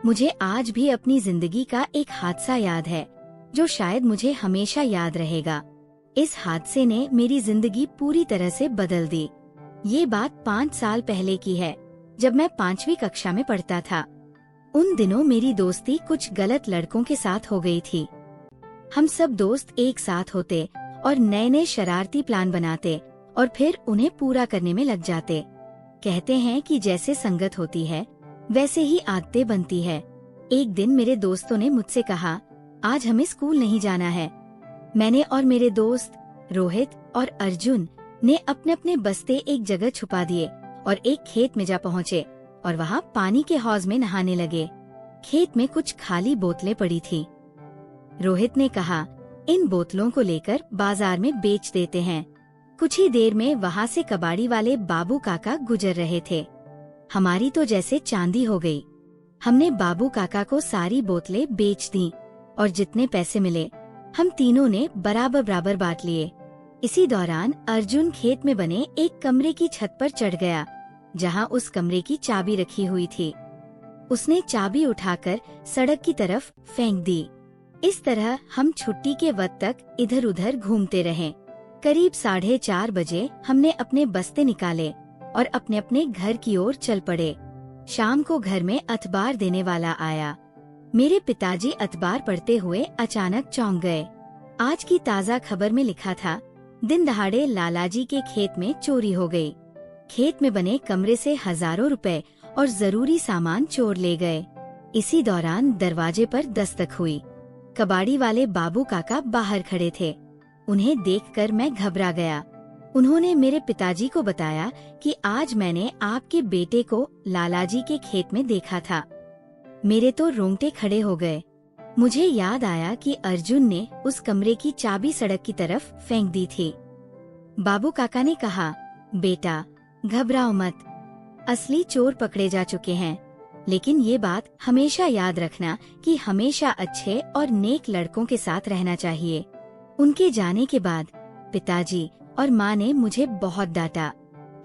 मुझे आज भी अपनी जिंदगी का एक हादसा याद है जो शायद मुझे हमेशा याद रहेगा। इस हादसे ने मेरी जिंदगी पूरी तरह से बदल दी। ये बात 5 साल पहले की है, जब मैं 5वीं कक्षा में पढ़ता था। उन दिनों मेरी दोस्ती कुछ गलत लड़कों के साथ हो गई थी। हम सब दोस्त एक साथ होते और नए नए शरारती प्लान बनाते और फिर उन्हें पूरा करने में लग जाते। कहते हैं कि जैसे संगत होती है वैसे ही आदतें बनती है। एक दिन मेरे दोस्तों ने मुझसे कहा, आज हमें स्कूल नहीं जाना है। मैंने और मेरे दोस्त रोहित और अर्जुन ने अपने अपने बस्ते एक जगह छुपा दिए और एक खेत में जा पहुँचे और वहाँ पानी के हौज में नहाने लगे। खेत में कुछ खाली बोतलें पड़ी थी। रोहित ने कहा, इन बोतलों को लेकर बाजार में बेच देते हैं। कुछ ही देर में वहाँ से कबाड़ी वाले बाबू काका गुजर रहे थे। हमारी तो जैसे चांदी हो गई। हमने बाबू काका को सारी बोतलें बेच दी और जितने पैसे मिले हम तीनों ने बराबर बराबर बांट लिए। इसी दौरान अर्जुन खेत में बने एक कमरे की छत पर चढ़ गया, जहाँ उस कमरे की चाबी रखी हुई थी। उसने चाबी उठाकर सड़क की तरफ फेंक दी। इस तरह हम छुट्टी के वक्त तक इधर उधर घूमते रहे। करीब 4:30 बजे हमने अपने बस्ते निकाले और अपने अपने घर की ओर चल पड़े। शाम को घर में अखबार देने वाला आया। मेरे पिताजी अखबार पढ़ते हुए अचानक चौंक गए। आज की ताज़ा खबर में लिखा था, दिन दहाड़े लालाजी के खेत में चोरी हो गई। खेत में बने कमरे से हजारों रुपए और जरूरी सामान चोर ले गए। इसी दौरान दरवाजे पर दस्तक हुई। कबाड़ी वाले बाबू काका बाहर खड़े थे। उन्हें देखकर मैं घबरा गया। उन्होंने मेरे पिताजी को बताया कि आज मैंने आपके बेटे को लालाजी के खेत में देखा था। मेरे तो रोंगटे खड़े हो गए। मुझे याद आया कि अर्जुन ने उस कमरे की चाबी सड़क की तरफ फेंक दी थी। बाबू काका ने कहा, बेटा घबराओ मत, असली चोर पकड़े जा चुके हैं। लेकिन ये बात हमेशा याद रखना कि हमेशा अच्छे और नेक लड़कों के साथ रहना चाहिए। उनके जाने के बाद पिताजी और माँ ने मुझे बहुत डांटा।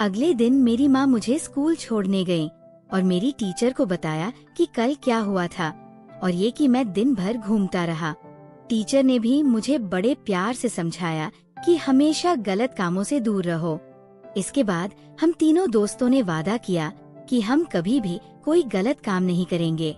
अगले दिन मेरी माँ मुझे स्कूल छोड़ने गई और मेरी टीचर को बताया कि कल क्या हुआ था और ये कि मैं दिन भर घूमता रहा। टीचर ने भी मुझे बड़े प्यार से समझाया कि हमेशा गलत कामों से दूर रहो। इसके बाद हम तीनों दोस्तों ने वादा किया कि हम कभी भी कोई गलत काम नहीं करेंगे।